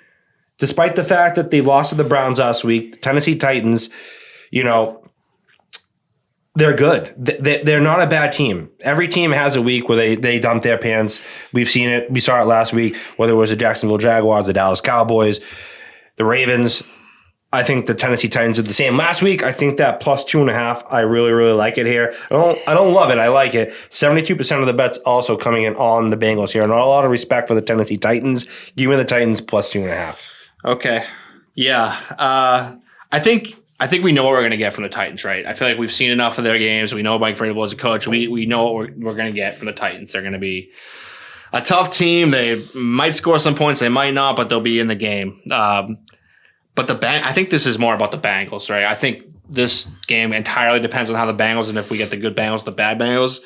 despite the fact that they lost to the Browns last week, the Tennessee Titans, they're good. They're not a bad team. Every team has a week where they dump their pants. We've seen it. We saw it last week, whether it was the Jacksonville Jaguars, the Dallas Cowboys, the Ravens. I think the Tennessee Titans did the same last week. I think that plus 2.5, I really, really like it here. I don't love it. I like it. 72% of the bets also coming in on the Bengals here. Not a lot of respect for the Tennessee Titans. Give me the Titans plus 2.5. Okay. Yeah. I think we know what we're going to get from the Titans, right? I feel like we've seen enough of their games. We know Mike Vrabel as a coach. We know what we're going to get from the Titans. They're going to be a tough team. They might score some points. They might not, but they'll be in the game. But I think this is more about the Bengals, right? I think this game entirely depends on how the Bengals, and if we get the good Bengals, the bad Bengals.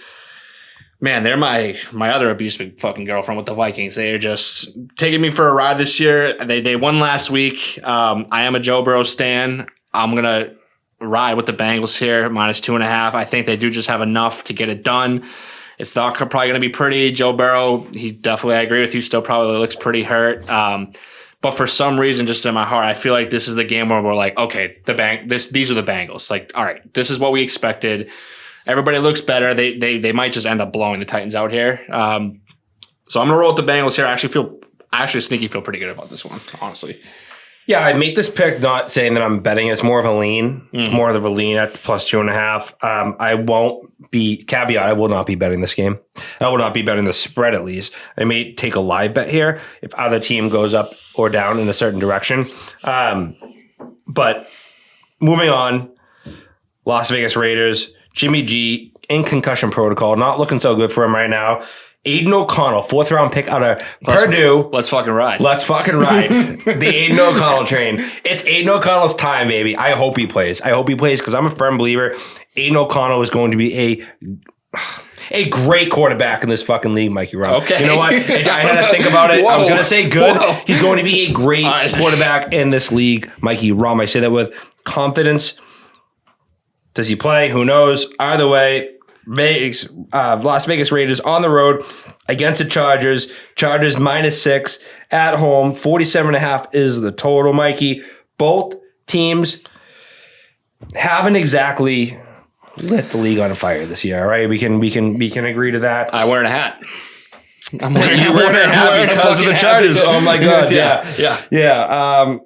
Man, they're my other abusive fucking girlfriend with the Vikings. They are just taking me for a ride this year. They won last week. I am a Joe Burrow stan. I'm going to ride with the Bengals here, minus 2.5. I think they do just have enough to get it done. It's not probably going to be pretty. Joe Burrow, he definitely, I agree with you, still probably looks pretty hurt. But for some reason, just in my heart, I feel like this is the game where we're like, okay, these are the Bengals. Like, all right, this is what we expected. Everybody looks better. They might just end up blowing the Titans out here. So I'm going to roll with the Bengals here. I actually sneaky feel pretty good about this one, honestly. Yeah, I make this pick not saying that I'm betting. It's more of a lean. It's more of a lean at plus 2.5. I will not be betting this game. I will not be betting the spread, at least. I may take a live bet here if either team goes up or down in a certain direction. But moving on, Las Vegas Raiders, Jimmy G in concussion protocol. Not looking so good for him right now. Aiden O'Connell, 4th-round pick out of Purdue. Let's fucking ride. Let's fucking ride. The Aiden O'Connell train. It's Aiden O'Connell's time, baby. I hope he plays. Because I'm a firm believer Aiden O'Connell is going to be a great quarterback in this fucking league, Mikey Rowe. Okay. You know what? I had to think about it. Whoa. I was going to say good. Whoa. He's going to be a great quarterback in this league, Mikey Rowe. I say that with confidence. Does he play? Who knows? Either way, Las Vegas Raiders on the road against the Chargers. Chargers -6 at home. 47.5 is the total, Mikey. Both teams haven't exactly lit the league on fire this year, all right? We can agree to that. I'm wearing a hat. I'm wearing a hat because of the Chargers. Oh my God. Yeah.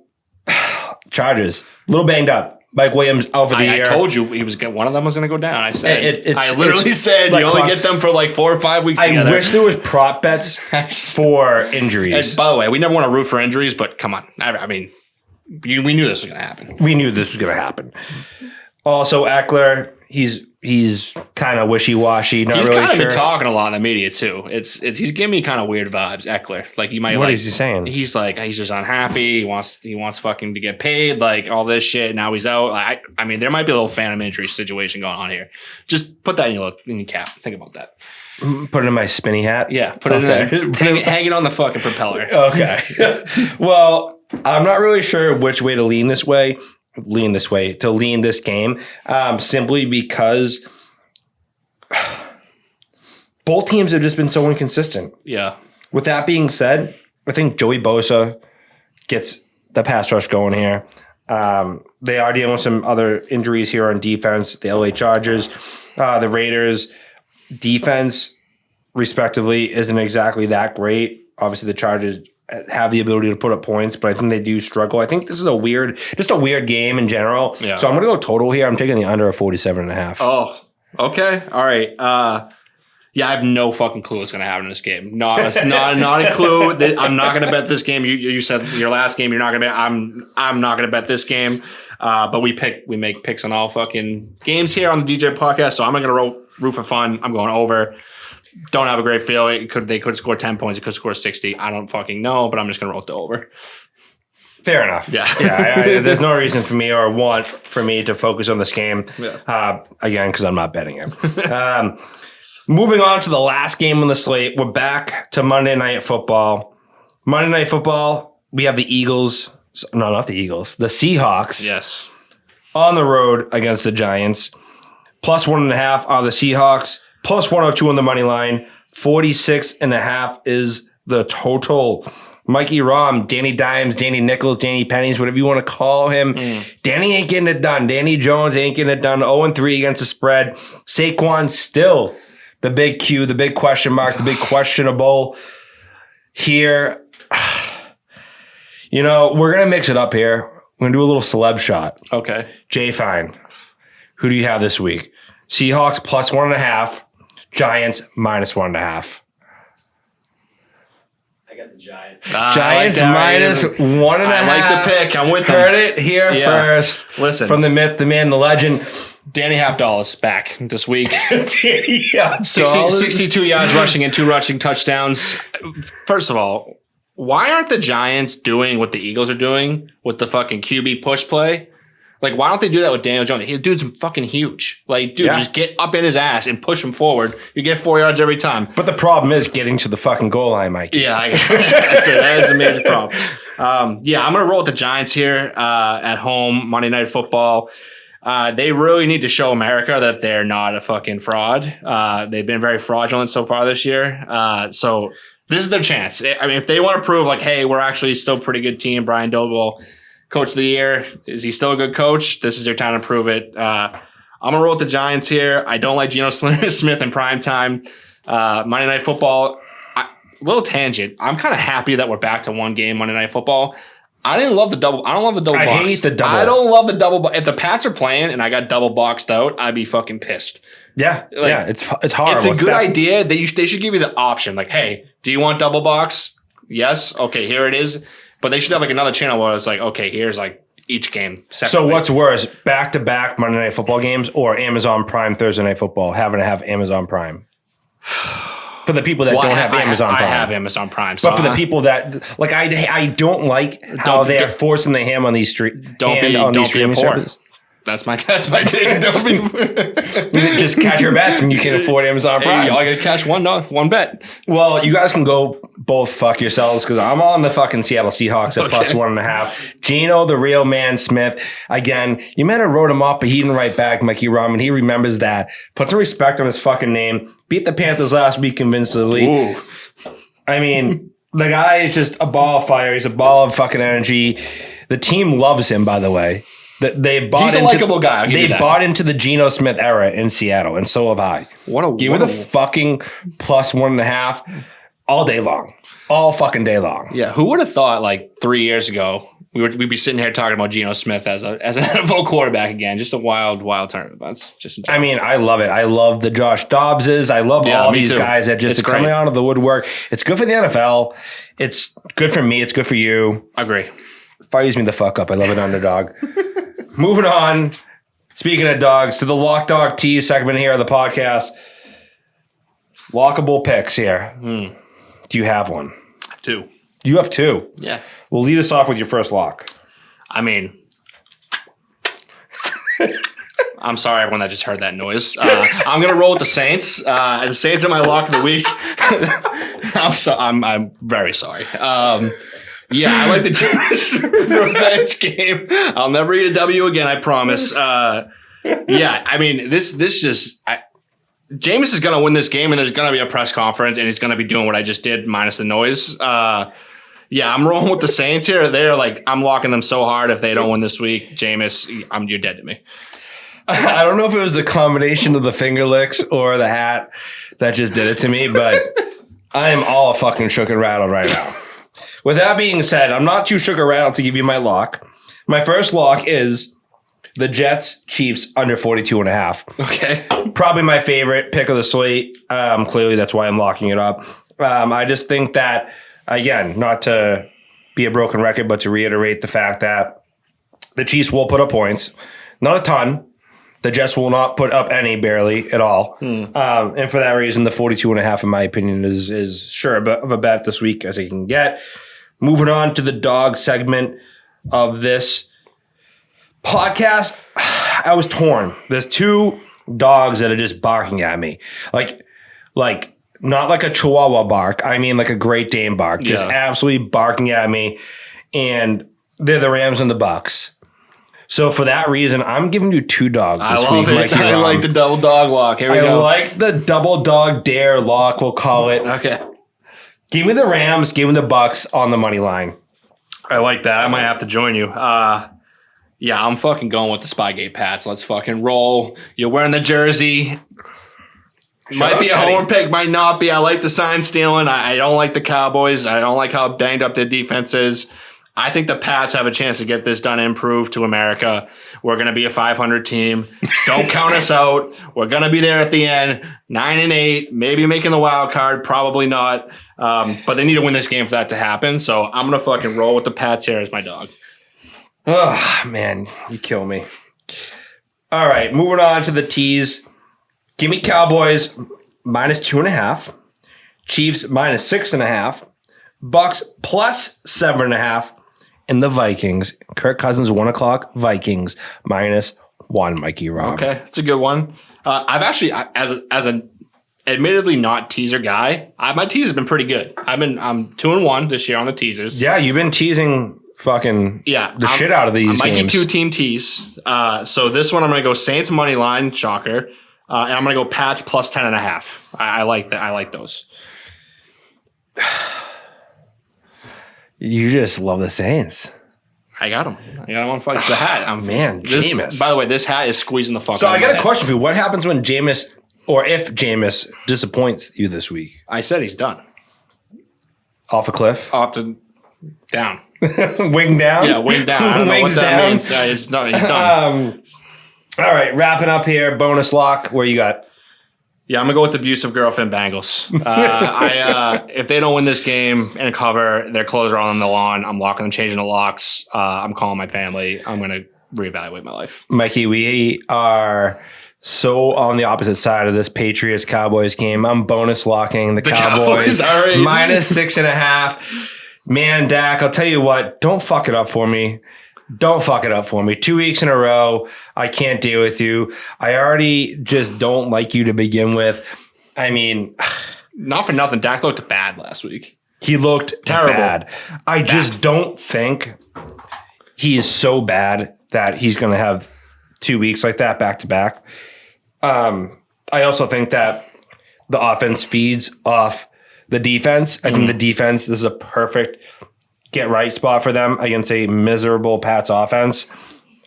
Chargers. A little banged up. Mike Williams out for the year. I told you one of them was going to go down. I said, I literally it's said like you only get them for like 4 or 5 weeks I together. wish there was prop bets for injuries. And by the way, we never want to root for injuries, but come on. I mean, we knew this was going to happen. We knew this was going to happen. Also, Eckler, he's kind of wishy-washy. He's kind really of sure. been talking a lot in the media too. He's giving me kind of weird vibes, Eckler. Like you might. What is he saying? He's like he's just unhappy. He wants fucking to get paid. Like all this shit. Now he's out. I mean, there might be a little phantom injury situation going on here. Just put that in your cap. Think about that. Put it in my spinny hat. Yeah, put it in there. Hang it on the fucking propeller. Okay. Well, I'm not really sure which way to lean this game, simply because both teams have just been so inconsistent. Yeah. With that being said, I think Joey Bosa gets the pass rush going here. They are dealing with some other injuries here on defense. The LA Chargers, the Raiders defense, respectively, isn't exactly that great. Obviously, the Chargers have the ability to put up points, but I think they do struggle. I think this is a weird game in general. Yeah. So I'm going to go total here. I'm taking the under of 47.5. Oh, okay. All right. Yeah, I have no fucking clue what's going to happen in this game. Not a clue. I'm not going to bet this game. You said your last game you're not going to bet. I'm not going to bet this game. But we make picks on all fucking games here on the DJ podcast. So I'm not going to root for fun. I'm going over. Don't have a great feel. They could score 10 points. It could score 60. I don't fucking know, but I'm just going to roll the over. Fair enough. Yeah. There's no reason for me or want for me to focus on this game. Yeah. Again, because I'm not betting it. Moving on to the last game on the slate, we're back to Monday Night Football. Monday Night Football, we have the Eagles. No, not the Eagles. The Seahawks. Yes. On the road against the Giants. Plus 1.5 are the Seahawks. Plus 102 on the money line. 46.5 is the total. Mikey Rom, Danny Dimes, Danny Nichols, Danny Pennies, whatever you want to call him. Danny ain't getting it done. Danny Jones ain't getting it done. 0-3 against the spread. Saquon still the big Q, the big question mark, the big questionable here. You know, we're going to mix it up here. We're going to do a little celeb shot. Okay. Jay Fine, who do you have this week? Seahawks plus 1.5. Giants minus 1.5. I got the Giants. Giants minus 1.5. I like the pick. I'm with Heard them. it here first. Listen. From the myth, the man, the legend. Danny Halfdoll's back this week. Yeah, 62 yards rushing and 2 rushing touchdowns. First of all, why aren't the Giants doing what the Eagles are doing with the fucking QB push play? Like, why don't they do that with Daniel Jones? His dude's fucking huge. Like, dude, just get up in his ass and push him forward. You get 4 yards every time. But the problem is getting to the fucking goal line, Mikey. Yeah, that is a major problem. I'm going to roll with the Giants here at home, Monday Night Football. They really need to show America that they're not a fucking fraud. They've been very fraudulent so far this year. So this is their chance. I mean, if they want to prove like, hey, we're actually still a pretty good team, Brian Doble, coach of the year, is he still a good coach? This is their time to prove it. I'm going to roll with the Giants here. I don't like Geno Smith in prime time. Monday Night Football, little tangent. I'm kind of happy that we're back to one game Monday Night Football. I don't love the double box. I hate the double. I don't love the double box. If the Pats are playing and I got double boxed out, I'd be fucking pissed. Yeah, it's horrible. It's a good idea. They should give you the option. Like, hey, do you want double box? Yes. Okay, here it is. But they should have like another channel where it's like, okay, here's like each game separately. So what's worse, back-to-back Monday Night Football games or Amazon Prime Thursday Night Football? Having to have Amazon Prime. For the people that don't have Amazon Prime. I have Amazon Prime. So but for the people that, like, I don't like how they are forcing the ham on these streaming services. That's my take. Don't be just catch your bets and you can afford Amazon Prime. Hey, y'all gotta catch one bet. Well, you guys can go both fuck yourselves because I'm on the fucking Seattle Seahawks at plus 1.5. Geno, the real man Smith. Again, you might have wrote him up, but he didn't write back, Mikey Rom, and he remembers that. Put some respect on his fucking name. Beat the Panthers last week convincingly. Ooh. I mean, the guy is just a ball of fire. He's a ball of fucking energy. The team loves him, by the way. He's a likable guy. They bought into the Geno Smith era in Seattle, and so have I. Give me the fucking plus 1.5 all day long. All fucking day long. Yeah, who would have thought like 3 years ago we'd be sitting here talking about Geno Smith as an NFL quarterback again? Just a wild turn. That's just. I mean, I love it. I love the Josh Dobbses. I love all these guys that just are coming out of the woodwork. It's good for the NFL. It's good for me. It's good for you. I agree. Fires me the fuck up. I love an underdog. Moving on. Speaking of dogs, to the Lock Dog Tease segment here of the podcast. Lockable picks here. Do you have one? 2. You have 2. Yeah. Well, lead us off with your first lock. I mean, I'm sorry, everyone that just heard that noise. I'm gonna roll with the Saints. The Saints are my lock of the week. I'm very sorry. Yeah, I like the Jameis revenge game. I'll never eat a W again, I promise. Yeah, I mean, this just Jameis is going to win this game, and there's going to be a press conference, and he's going to be doing what I just did, minus the noise. Yeah, I'm rolling with the Saints here. They're like, I'm locking them so hard if they don't win this week. Jameis, you're dead to me. I don't know if it was the combination of the finger licks or the hat that just did it to me, but I am all fucking shook and rattled right now. With that being said, I'm not too shook or rattled to give you my lock. My first lock is the Jets Chiefs under 42.5. Okay. Probably my favorite pick of the slate. Clearly, that's why I'm locking it up. I just think that, again, not to be a broken record, but to reiterate the fact that the Chiefs will put up points. Not a ton. The Jets will not put up any, barely at all. And for that reason, the 42.5, in my opinion, is sure of a bet this week as it can get. Moving on to the dog segment of this podcast, I was torn. There's 2 dogs that are just barking at me. Like, like not like a Chihuahua bark. I mean like a Great Dane bark, just Yeah. absolutely barking at me. And they're the Rams and the Bucks. So for that reason, I'm giving you 2 dogs this week, Mikey. I like the double dog lock. Here we I go. like the double dog dare lock, we'll call it. Okay. Give me the Rams, give me the Bucks on the money line. I like that. I might have to join you. Yeah, I'm fucking going with the Spygate Pats. Let's fucking roll. You're wearing the jersey. Might be a homer pick, might not be. I like the sign stealing. I don't like the Cowboys. I don't like how banged up their defense is. I think the Pats have a chance to get this done and prove to America we're going to be a 500 team. Don't count us out. We're going to be there at the end, 9-8, maybe making the wild card, probably not. But they need to win this game for that to happen. So I'm going to fucking roll with the Pats here as my dog. Oh, man, you kill me. All right, moving on to the teas. Give me Cowboys -2.5. Chiefs -6.5. Bucks +7.5. And the Vikings. Kirk Cousins, 1 o'clock. Vikings -1, Mikey Rob. Okay, it's a good one. I've actually, as an admittedly not teaser guy, my teaser's been pretty good. I'm 2-1 this year on the teasers. Yeah, you've been teasing fucking the shit out of these Mikey games. 2-team tease. So this one I'm going to go Saints money line, shocker. And I'm going to go Pats +10.5. I like that. I like those. You just love the Saints. I got them. On fuck. It's the hat. Man, Jameis. By the way, this hat is squeezing the fuck So out I of my got a head. question for you. What happens when Jameis, or if Jameis disappoints you this week? I said he's done. Off a cliff? Off to down. Wing down? Yeah, wing down. I don't know Wings what that down? means. It's not, he's done. All right, wrapping up here. Bonus lock. Where you got? Yeah, I'm gonna go with the abusive girlfriend Bengals. If they don't win this game and cover, their clothes are on the lawn. I'm locking them, changing the locks. I'm calling my family. I'm gonna reevaluate my life. Mikey, we are so on the opposite side of this Patriots Cowboys game. I'm bonus locking the Cowboys. All right. -6.5. Man, Dak, I'll tell you what, don't fuck it up for me. Don't fuck it up for me. 2 weeks in a row, I can't deal with you. I already just don't like you to begin with. I mean, Not for nothing, Dak looked bad last week. he looked Terrible. bad. I just don't think he is so bad that he's going to have 2 weeks like that back to back. I also think that the offense feeds off the defense. I think the defense, this is a perfect get right spot for them against a miserable Pats offense.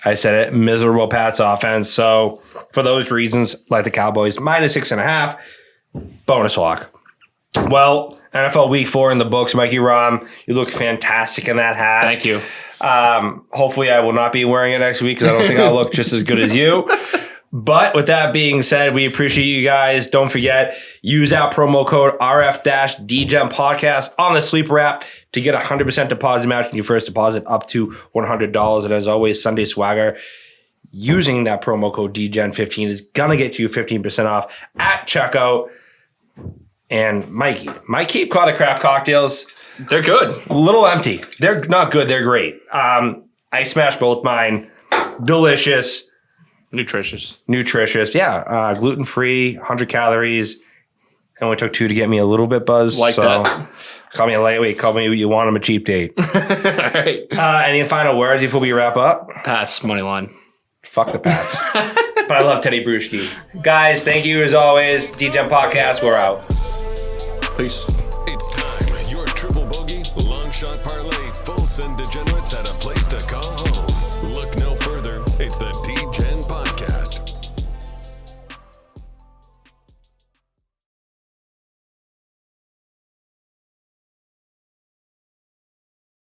I said it, miserable Pats offense. So for those reasons, like the Cowboys, -6.5, bonus lock. Well, NFL Week 4 in the books, Mikey Rom. You look fantastic in that hat. Thank you. Hopefully I will not be wearing it next week because I don't think I'll look just as good as you. But with that being said, we appreciate you guys. Don't forget, use our promo code RF-DGEN podcast on the Sleeper app to get 100% deposit match on your first deposit up to $100. And as always, Sunday Swagger, using that promo code DGEN15 is going to get you 15% off at checkout. And Mikey, my Cape Cod Craft cocktails, They're good. a little empty. They're not good. They're great. I smashed both mine. Delicious. Nutritious. Yeah. Gluten-free, 100 calories. And we took 2 to get me a little bit buzzed. Like that. Call me a lightweight. Call me what you want. I'm a cheap date. All right. Any final words before we wrap up? Pats money line. Fuck the Pats. But I love Teddy Bruschi. Guys, thank you as always. DGEN Podcast, we're out. Peace. It's time. Your triple bogey, long shot parlay, full send degenerates at a place to call home. Look no